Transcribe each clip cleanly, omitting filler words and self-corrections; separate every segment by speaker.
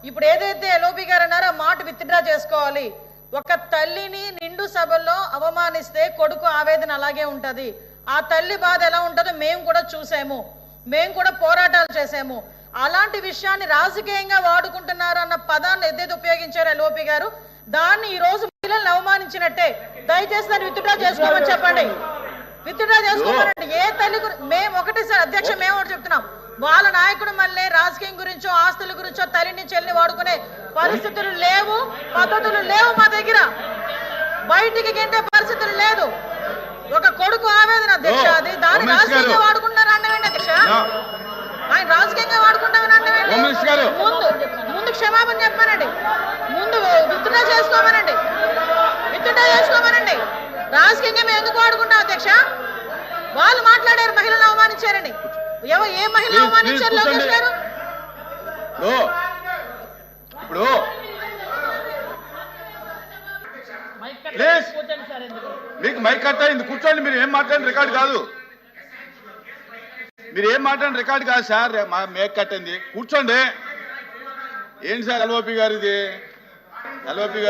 Speaker 1: ఇప్పుడు ఏదైతే ఎల్ఓపి గారు అన్నారో ఆ మాట విత్డ్రా చేసుకోవాలి. ఒక తల్లిని నిండు సభల్లో అవమానిస్తే కొడుకు ఆవేదన అలాగే ఉంటది. ఆ తల్లి బాధ ఎలా ఉంటుందో మేము కూడా చూసాము, మేము కూడా పోరాటాలు చేసాము. అలాంటి విషయాన్ని రాజకీయంగా వాడుకుంటున్నారు అన్న పదాన్ని ఏదైతే ఉపయోగించారో ఎల్ఓపి గారు, దాన్ని ఈ రోజు మహిళలను అవమానించినట్టే. దయచేసి దాన్ని విత్డ్రా చేసుకోమని చెప్పండి, విత్డ్రా చేసుకోమనండి. ఏ తల్లి మేము ఒకటే సార్ అధ్యక్ష, మేము ఒకటి చెప్తున్నాం, వాళ్ళ నాయకుడు మళ్ళీ రాజకీయం గురించో ఆస్తుల గురించో తల్లిని చెల్లిని వాడుకునే పరిస్థితులు లేవు, పద్ధతులు లేవు మా దగ్గర. బయటికి గెంటే పరిస్థితులు లేదు. ఒక కొడుకు ఆవేదన అధ్యక్ష, అది దాన్ని రాజకీయంగా వాడుకుంటున్నారు అన్నవేంటి అధ్యక్ష? ఆయన రాజకీయంగా వాడుకుంటామని అన్నవేంటి? ముందు క్షమాపణ చెప్పానండి, ముందు విత్డ్రా చేసుకోమనండి, విత్డ్రా చేసుకోమనండి. రాజకీయంగా మేము ఎందుకు వాడుకుంటాం అధ్యక్ష? వాళ్ళు మాట్లాడారు మహిళలను అవమానించారని. ఏ మహిళ అవమానించారు లోకేష్ గారు?
Speaker 2: ఇప్పుడు మీకు మైక్ కట్ అయింది, కూర్చోండి. మీరు ఏం మాట్లాడిన రికార్డు కాదు, మీరు ఏం మాట్లాడిన రికార్డు కాదు సార్. మైక్ కట్ అయింది, కూర్చోండి. ఏంటి సార్ ఎల్ఓపి గారు ఇది? ఎల్ఓపి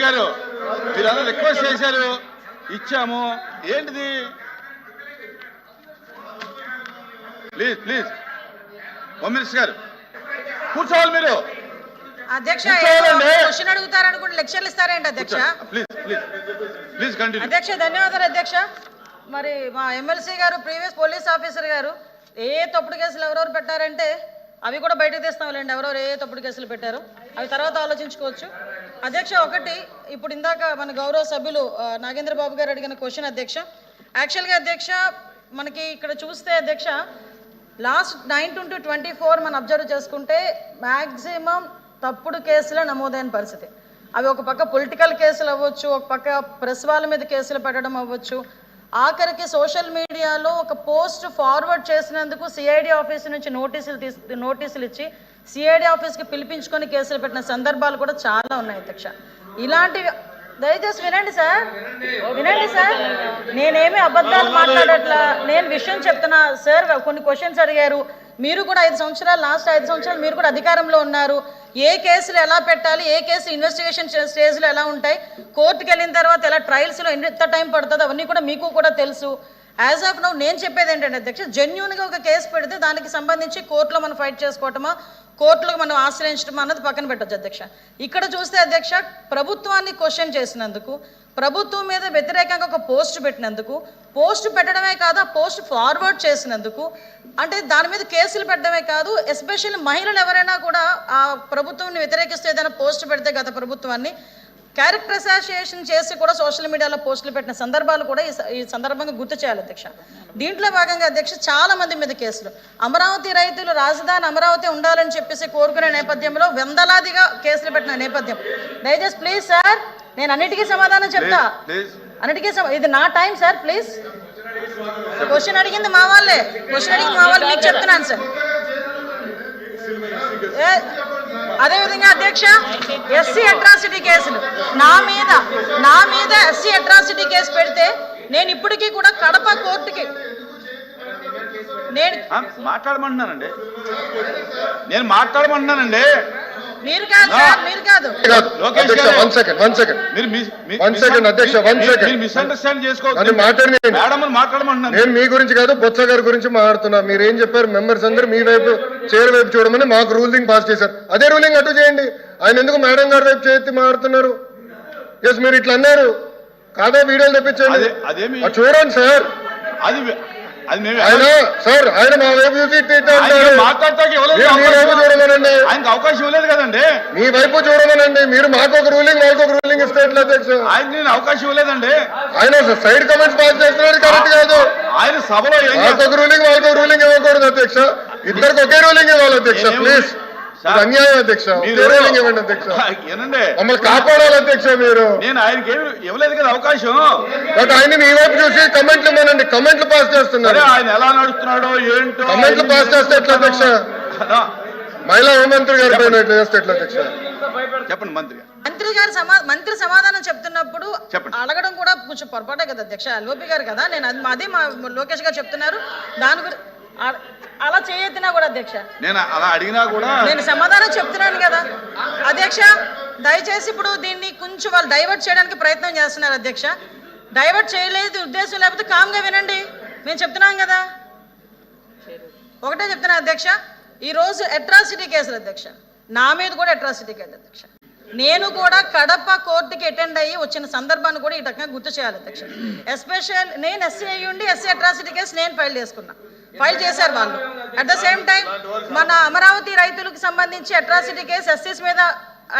Speaker 2: గారు మీరు అలా రిక్వెస్ట్ చేశారు, ఇచ్చాము. ఏంటిది? ప్లీజ్ ప్లీజ్ హోమ్ మినిస్టర్ గారు కూర్చోవాలి మీరు.
Speaker 1: అధ్యక్ష క్వశ్చన్ అడుగుతారనుకుంటే లెక్చర్లు ఇస్తారేంటి అధ్యక్ష?
Speaker 2: Please please please continue.
Speaker 1: అధ్యక్ష ధన్యవాదాలు అధ్యక్ష. మరి మా ఎమ్మెల్సీ గారు ప్రీవియస్ పోలీస్ ఆఫీసర్ గారు ఏ తప్పుడు కేసులు ఎవరెవరు పెట్టారంటే అవి కూడా బయటకు తీస్తాంలేండి, ఎవరెవరు ఏ తప్పుడు కేసులు పెట్టారు అవి తర్వాత ఆలోచించుకోవచ్చు. అధ్యక్ష ఒకటి, ఇప్పుడు ఇందాక మన గౌరవ సభ్యులు నాగేంద్ర బాబు గారు అడిగిన క్వశ్చన్ అధ్యక్ష, యాక్చువల్గా అధ్యక్ష మనకి ఇక్కడ చూస్తే అధ్యక్ష లాస్ట్ 9-24 మనం అబ్జర్వ్ చేసుకుంటే మ్యాక్సిమం తప్పుడు కేసులే నమోదైన పరిస్థితి. అవి ఒక పక్క పొలిటికల్ కేసులు అవ్వచ్చు, ఒక పక్క ప్రెస్ వాళ్ళ మీద కేసులు పెట్టడం అవ్వచ్చు, ఆఖరికి సోషల్ మీడియాలో ఒక పోస్ట్ ఫార్వర్డ్ చేసినందుకు సిఐడి ఆఫీస్ నుంచి నోటీసులు ఇచ్చి సిఐడి ఆఫీస్కి పిలిపించుకొని కేసులు పెట్టిన సందర్భాలు కూడా చాలా ఉన్నాయి అధ్యక్ష. ఇలాంటివి దయచేసి వినండి సార్, వినండి సార్, నేనేమి అబద్ధాలు మాట్లాడట్లా, నేను విషయం చెప్తున్నా సార్. కొన్ని క్వశ్చన్స్ అడిగారు, మీరు కూడా 5 సంవత్సరాలు, లాస్ట్ 5 సంవత్సరాలు మీరు కూడా అధికారంలో ఉన్నారు. ఏ కేసులు ఎలా పెట్టాలి, ఏ కేసు ఇన్వెస్టిగేషన్ స్టేజ్లో ఎలా ఉంటాయి, కోర్టుకు వెళ్ళిన తర్వాత ఎలా ట్రయల్స్లో ఎంత టైం పడుతుందో అవన్నీ కూడా మీకు కూడా తెలుసు. యాజ్ ఆఫ్ నౌ నేను చెప్పేది ఏంటంటే అధ్యక్ష, జెన్యూన్గా ఒక కేసు పెడితే దానికి సంబంధించి కోర్టులో మనం ఫైట్ చేసుకోవటమా, కోర్టులకు మనం ఆశ్రయించడం అన్నది పక్కన పెట్టచ్చు అధ్యక్ష. ఇక్కడ చూస్తే అధ్యక్ష ప్రభుత్వాన్ని క్వశ్చన్ చేసినందుకు, ప్రభుత్వం మీద వ్యతిరేకంగా ఒక పోస్ట్ పెట్టినందుకు, పోస్ట్ పెట్టడమే కాదు ఆ పోస్ట్ ఫార్వర్డ్ చేసినందుకు, అంటే దాని మీద కేసులు పెట్టడమే కాదు, ఎస్పెషల్లీ మహిళలు ఎవరైనా కూడా ఆ ప్రభుత్వాన్ని వ్యతిరేకిస్తూ ఏదైనా పోస్ట్ పెడితే గత ప్రభుత్వాన్ని క్యారెక్టర్ అసోసియేషన్ చేసి కూడా సోషల్ మీడియాలో పోస్టులు పెట్టిన సందర్భాలు కూడా ఈ సందర్భంగా గుర్తు చేయాలి అధ్యక్ష. దీంట్లో భాగంగా అధ్యక్ష చాలా మంది మీద కేసులు, అమరావతి రైతులు రాజధాని అమరావతి ఉండాలని చెప్పేసి కోరుకునే నేపథ్యంలో వందలాదిగా కేసులు పెట్టిన నేపథ్యం. దయచేసి ప్లీజ్ సార్, నేను అన్నిటికీ సమాధానం చెప్తా, అన్నిటికీ ఇది నా టైం సార్. ప్లీజ్, క్వశ్చన్ అడిగింది మా వాళ్ళే, క్వశ్చన్ అడిగింది మా వాళ్ళు, మీకు చెప్తున్నాను సార్. అదేవిధంగా అధ్యక్ష ఎస్సీ అట్రాసిటీ కేసులు నా మీద ఎస్సీ అట్రాసిటీ కేసు పెడితే నేను ఇప్పటికీ కూడా కడప కోర్టుకి నేను
Speaker 2: మాట్లాడమంటున్నానండి,
Speaker 1: మీరు కాదు సార్, మీరు కాదు.
Speaker 3: నేను మీ గురించి కాదు బొత్స గారి గురించి మాట్లాడుతున్నా. మీరు ఏం చెప్పారు, మెంబర్స్ అందరూ మీ వైపు చైర్ వైపు చూడమని మాకు రూలింగ్ పాస్ చేశారు. అదే రూలింగ్ అటు చేయండి. ఆయన ఎందుకు మేడం గారి వైపు చేతి మాట్లాడుతున్నారు? ఎస్, మీరు ఇట్లా అన్నారు కాదా? వీడియోలు తెప్పించండి, చూడండి సార్. సార్ ఆయన మా వైపు చూసి
Speaker 2: అవకాశం ఇవ్వలేదు కదండి,
Speaker 3: మీ వైపు చూడమనండి. మీరు మాకు ఒక రూలింగ్ వాళ్ళకి ఒక రూలింగ్ ఇస్తే ఎట్లా అధ్యక్ష?
Speaker 2: ఆయన అవకాశం ఇవ్వలేదండి,
Speaker 3: ఆయన సైడ్ కమెంట్స్ పాస్ చేస్తున్నారు, కరెక్ట్ కాదు.
Speaker 2: ఆయన సభలో
Speaker 3: మాకు ఒక రూలింగ్ వాళ్ళకి ఒక రూలింగ్ ఇవ్వకూడదు అధ్యక్ష, ఇద్దరికి ఒకే రూలింగ్ ఇవ్వాలి అధ్యక్ష. ప్లీజ్, అన్యాయం అధ్యక్ష, రూలింగ్ ఇవ్వండి అధ్యక్ష, మమ్మల్ని కాపాడాలి అధ్యక్ష. మీరు
Speaker 2: నేను ఆయనకి ఇవ్వలేదు కదా అవకాశం,
Speaker 3: బట్ ఆయన మీ వైపు చూసి కమెంట్లు ఇవ్వనండి, కమెంట్లు పాస్ చేస్తున్నారు.
Speaker 2: ఆయన ఎలా నడుస్తున్నాడో ఏంటో
Speaker 3: కమెంట్లు పాస్ చేస్తే ఎట్లా అధ్యక్ష? మహిళా హోంమంత్రి గారు పైన ఎట్లా చేస్తే ఎట్లా అధ్యక్ష?
Speaker 2: చెప్పండి.
Speaker 1: మంత్రి సమాధానం చెప్తున్నప్పుడు అడగడం కూడా కొంచెం పొరపాటే కదా అధ్యక్ష. ఎల్ఓపి గారు కదా, నేను అది మా లోకేష్ గారు చెప్తున్నారు దాని గురించి అలా చేయొద్దునా కూడా అధ్యక్ష.
Speaker 2: నేను అలా అడిగినా కూడా
Speaker 1: నేను సమాధానం చెప్తున్నాను కదా అధ్యక్ష. దయచేసి ఇప్పుడు దీన్ని కొంచెం వాళ్ళు డైవర్ట్ చేయడానికి ప్రయత్నం చేస్తున్నారు అధ్యక్ష. డైవర్ట్ చేయలేదు ఉద్దేశం లేకపోతే కామ్గా వినండి, మేము చెప్తున్నాం కదా. ఒకటే చెప్తున్నా అధ్యక్ష, ఈరోజు అట్రాసిటీ కేసులు అధ్యక్ష, నా మీద కూడా అట్రాసిటీ కేసు అధ్యక్ష. నేను కూడా కడప కోర్టుకి అటెండ్ అయ్యి వచ్చిన సందర్భాన్ని కూడా ఈ రకంగా గుర్తు చేయాలి అధ్యక్ష. ఎస్పెషల్ నేను ఎస్సీ అయ్యి ఉండి ఎస్సీ అట్రాసిటీ కేసు నేను ఫైల్ చేశారు వాళ్ళు. అట్ ద సేమ్ టైం మన అమరావతి రైతులకు సంబంధించి అట్రాసిటీ కేసు ఎస్సీస్ మీద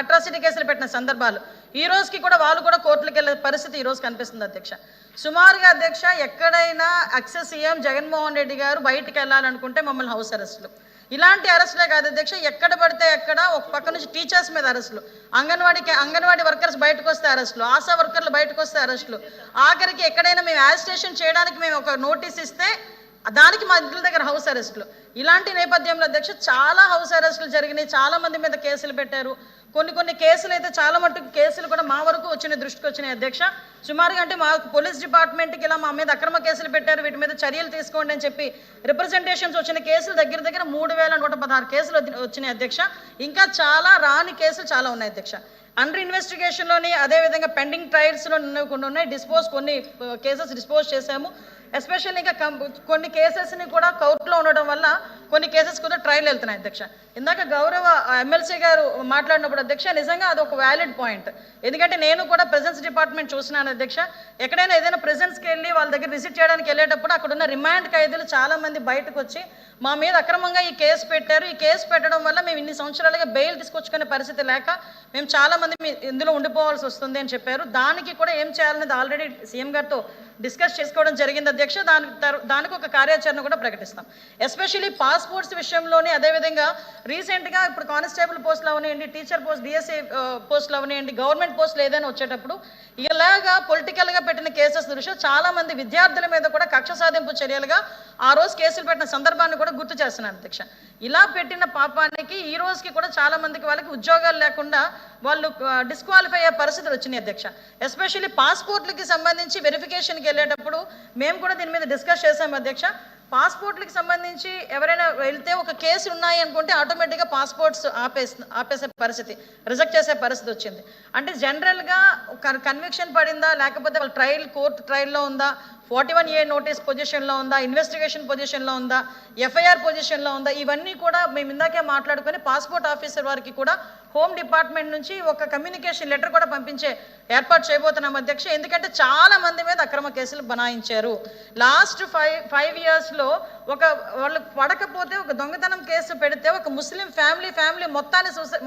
Speaker 1: అట్రాసిటీ కేసులు పెట్టిన సందర్భాలు ఈ రోజుకి కూడా వాళ్ళు కూడా కోర్టులకు వెళ్ళే పరిస్థితి ఈ రోజు కనిపిస్తుంది అధ్యక్ష. సుమారుగా అధ్యక్ష ఎక్కడైనా ఎక్స్ సీఎం జగన్మోహన్ రెడ్డి గారు బయటికి వెళ్ళాలనుకుంటే మమ్మల్ని హౌస్ అరెస్టులు, ఇలాంటి అరెస్టులే కాదు అధ్యక్ష, ఎక్కడ పడితే ఎక్కడ ఒక పక్క నుంచి టీచర్స్ మీద అరెస్టులు, అంగన్వాడీ వర్కర్స్ బయటకు వస్తే అరెస్టులు, ఆశా వర్కర్లు బయటకు వస్తే అరెస్టులు, ఆఖరికి ఎక్కడైనా మేము యాజిటేషన్ చేయడానికి మేము ఒక నోటీస్ ఇస్తే దానికి మా ఇంటి దగ్గర హౌస్ అరెస్టులు. ఇలాంటి నేపథ్యంలో అధ్యక్ష చాలా హౌస్ అరెస్టులు జరిగినాయి, చాలా మంది మీద కేసులు పెట్టారు. కొన్ని కేసులు అయితే చాలా మట్టుకు కేసులు కూడా మా వరకు దృష్టికి వచ్చినాయి అధ్యక్ష. సుమారుగా అంటే మా పోలీస్ డిపార్ట్మెంట్కి ఇలా మా మీద అక్రమ కేసులు పెట్టారు, వీటి మీద చర్యలు తీసుకోండి అని చెప్పి రిప్రజెంటేషన్స్ వచ్చిన కేసులు దగ్గర 3116 కేసులు వచ్చినాయి అధ్యక్ష. ఇంకా చాలా రాని కేసులు చాలా ఉన్నాయి అధ్యక్ష. అండర్ ఇన్వెస్టిగేషన్లోని అదేవిధంగా పెండింగ్ ట్రయల్స్లో కొన్ని ఉన్నాయి, కొన్ని కేసెస్ డిస్పోజ్ చేశాము. ఎస్పెషల్లీ ఇంకా కొన్ని కేసెస్ని కూడా కోర్టులో ఉండడం వల్ల కొన్ని కేసెస్ కూడా ట్రయల్ వెళ్తున్నాయి అధ్యక్ష. ఇందాక గౌరవ ఎమ్మెల్సీ గారు మాట్లాడినప్పుడు అధ్యక్ష నిజంగా అది ఒక వ్యాలిడ్ పాయింట్. ఎందుకంటే నేను కూడా ప్రెజెన్స్ డిపార్ట్మెంట్ చూసినాను అధ్యక్ష. ఎక్కడైనా ఏదైనా ప్రెజెన్స్కి వెళ్ళి వాళ్ళ దగ్గర విజిట్ చేయడానికి వెళ్ళేటప్పుడు అక్కడ ఉన్న రిమాండ్ ఖైదీలు చాలా మంది బయటకు వచ్చి మా మీద అక్రమంగా ఈ కేసు పెట్టారు, ఈ కేసు పెట్టడం వల్ల మేము ఇన్ని సంవత్సరాలుగా బెయిల్ తీసుకొచ్చుకునే పరిస్థితి లేక మేము చాలా మంది ఇందులో ఉండిపోవాల్సి వస్తుంది అని చెప్పారు. దానికి కూడా ఏం చేయాలనేది ఆల్రెడీ సీఎం గారితో డిస్కస్ చేసుకోవడం జరిగింది అధ్యక్ష. దానికి ఒక కార్యాచరణ కూడా ప్రకటిస్తాం. ఎస్పెషల్లీ పాస్పోర్ట్స్ విషయంలోనే అదేవిధంగా రీసెంట్గా ఇప్పుడు కానిస్టేబుల్ పోస్టులు అవనివ్వండి, టీచర్ పోస్ట్, డిఎస్ఏ పోస్టులు అవనివ్వండి, గవర్నమెంట్ పోస్టులు ఏదైనా వచ్చేటప్పుడు ఇలాగా పొలిటికల్గా పెట్టిన కేసెస్ దృష్ట్యా చాలా మంది విద్యార్థుల మీద కూడా కక్ష సాధింపు చర్యలుగా ఆ రోజు కేసులు పెట్టిన సందర్భాన్ని కూడా గుర్తు చేస్తున్నాను అధ్యక్ష. ఇలా పెట్టిన పాపానికి ఈ రోజుకి కూడా చాలా మందికి వాళ్ళకి ఉద్యోగాలు లేకుండా వాళ్ళు డిస్క్వాలిఫై అయ్యే పరిస్థితులు వచ్చినాయి అధ్యక్ష. ఎస్పెషల్లీ పాస్పోర్ట్లకి సంబంధించి వెరిఫికేషన్కి వెళ్ళేటప్పుడు మేము కూడా దీని మీద డిస్కస్ చేసాం అధ్యక్ష. పాస్పోర్ట్లకి సంబంధించి ఎవరైనా వెళ్తే ఒక కేసు ఉన్నాయి అనుకుంటే ఆటోమేటిక్గా పాస్పోర్ట్స్ ఆపేసే పరిస్థితి, రిజెక్ట్ చేసే పరిస్థితి వచ్చింది. అంటే జనరల్గా కన్విక్షన్ పడిందా లేకపోతే వాళ్ళ కోర్టు ట్రయల్లో ఉందా, 41A నోటీస్ పొజిషన్లో ఉందా, ఇన్వెస్టిగేషన్ పొజిషన్లో ఉందా, ఎఫ్ఐఆర్ పొజిషన్లో ఉందా, ఇవన్నీ కూడా మేము ఇందాకే మాట్లాడుకొని పాస్పోర్ట్ ఆఫీసర్ వారికి కూడా హోమ్ డిపార్ట్మెంట్ నుంచి ఒక కమ్యూనికేషన్ లెటర్ కూడా పంపించే ఏర్పాటు చేయబోతున్నాం అధ్యక్ష. ఎందుకంటే చాలా మంది మీద అక్రమ కేసులు బనాయించారు. లాస్ట్ 5 yearsలో వాళ్ళు పడకపోతే ఒక దొంగతనం కేసు పెడితే ఒక ముస్లిం ఫ్యామిలీ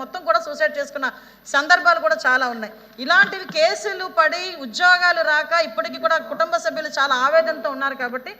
Speaker 1: మొత్తం కూడా సూసైడ్ చేసుకున్న సందర్భాలు కూడా చాలా ఉన్నాయి. ఇలాంటివి కేసులు పడి ఉద్యోగాలు రాక ఇప్పటికీ కూడా కుటుంబ సభ్యులు చాలా ఆవేదనతో ఉన్నారు. కాబట్టి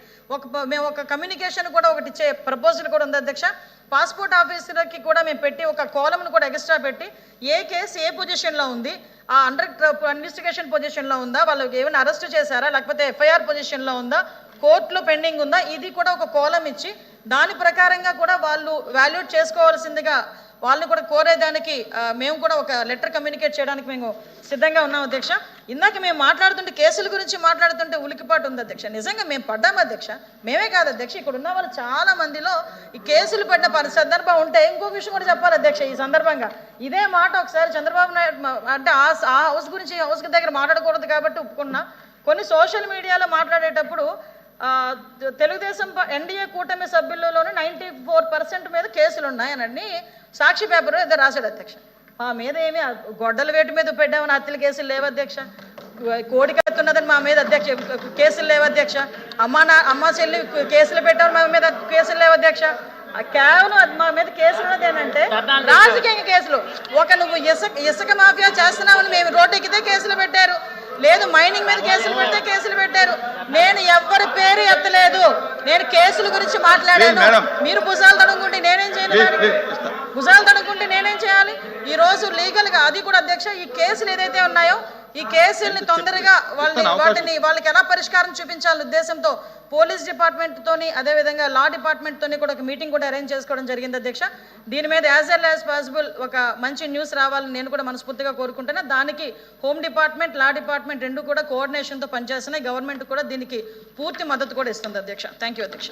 Speaker 1: మేము ఒక కమ్యూనికేషన్ కూడా ఒకటి ఇచ్చే ప్రపోజల్ కూడా ఉంది అధ్యక్ష. పాస్పోర్ట్ ఆఫీసర్కి కూడా మేము పెట్టి ఒక కాలమ్ను కూడా ఎక్స్ట్రా పెట్టి ఏ కేసు ఏ పొజిషన్లో ఉంది, ఆ అండర్ ఇన్వెస్టిగేషన్ పొజిషన్లో ఉందా, వాళ్ళకి ఏమైనా అరెస్ట్ చేశారా, లేకపోతే ఎఫ్ఐఆర్ పొజిషన్లో ఉందా, కోర్టులో పెండింగ్ ఉందా, ఇది కూడా ఒక కాలం ఇచ్చి దాని ప్రకారంగా కూడా వాళ్ళు వాల్యూట్ చేసుకోవాల్సిందిగా వాళ్ళని కూడా కోరేదానికి మేము కూడా ఒక లెటర్ కమ్యూనికేట్ చేయడానికి మేము సిద్ధంగా ఉన్నాం అధ్యక్ష. ఇందాక మేము మాట్లాడుతుంటే కేసుల గురించి మాట్లాడుతుంటే ఉలికిపాటు ఉంది అధ్యక్ష. నిజంగా మేము పడ్డాము అధ్యక్ష, మేమే కాదు అధ్యక్ష, ఇక్కడ ఉన్న వాళ్ళు చాలా మందిలో ఈ కేసులు పడిన సందర్భం ఉంటే ఇంకొక విషయం కూడా చెప్పాలి అధ్యక్ష. ఈ సందర్భంగా ఇదే మాట ఒకసారి చంద్రబాబు నాయుడు అంటే ఆ హౌస్ గురించి హౌస్ దగ్గర మాట్లాడకూడదు కాబట్టి ఒప్పుకున్నా. కొన్ని సోషల్ మీడియాలో మాట్లాడేటప్పుడు తెలుగుదేశం ఎన్డీఏ కూటమి సభ్యులలోనే 94% మీద కేసులు ఉన్నాయని సాక్షి పేపర్ ఏదో రాశాడు అధ్యక్ష. మా మీద ఏమి గొడ్డల వేటు మీద పెట్టామని హత్యల కేసులు లేవు అధ్యక్ష, కోడికత్తున్నదని మా మీద అధ్యక్ష కేసులు లేవు అధ్యక్ష, అమ్మ చెల్లి కేసులు పెట్టామని మా మీద కేసులు లేవు అధ్యక్ష. కేవలం మా మీద కేసులు ఉన్నది ఏంటంటే రాజకీయ కేసులు. నువ్వు ఇసుక మాఫియా చేస్తున్నావని మేము రోడ్డు ఎక్కితే కేసులు పెట్టారు, లేదు మైనింగ్ మీద కేసులు పెడితే కేసులు పెట్టారు. నేను ఎవరి పేరు ఎత్తలేదు, నేను కేసుల గురించి మాట్లాడాను. మీరు భుజాలు తడుముకుంటే నేనేం చేయాలి? భుజాలు తడుముకుంటే నేనేం చేయాలి? ఈ రోజు లీగల్గా అది కూడా అధ్యక్ష ఈ కేసులు ఏదైతే ఉన్నాయో ఈ కేసుల్ని తొందరగా వాళ్ళకి ఎలా పరిష్కారం చూపించాలనే ఉద్దేశంతో పోలీస్ డిపార్ట్మెంట్తోని అదేవిధంగా లా డిపార్ట్మెంట్తోని కూడా ఒక మీటింగ్ కూడా అరేంజ్ చేసుకోవడం జరిగింది అధ్యక్ష. దీని మీద యాజ్ ఎల్ యాజ్ పాసిబుల్ ఒక మంచి న్యూస్ రావాలని నేను కూడా మనస్ఫూర్తిగా కోరుకుంటున్నా. దానికి హోమ్ డిపార్ట్మెంట్, లా డిపార్ట్మెంట్ రెండు కూడా కోఆర్డినేషన్తో పనిచేస్తున్నాయి. గవర్నమెంట్ కూడా దీనికి పూర్తి మద్దతు కూడా ఇస్తుంది అధ్యక్ష. థ్యాంక్ యూ అధ్యక్ష.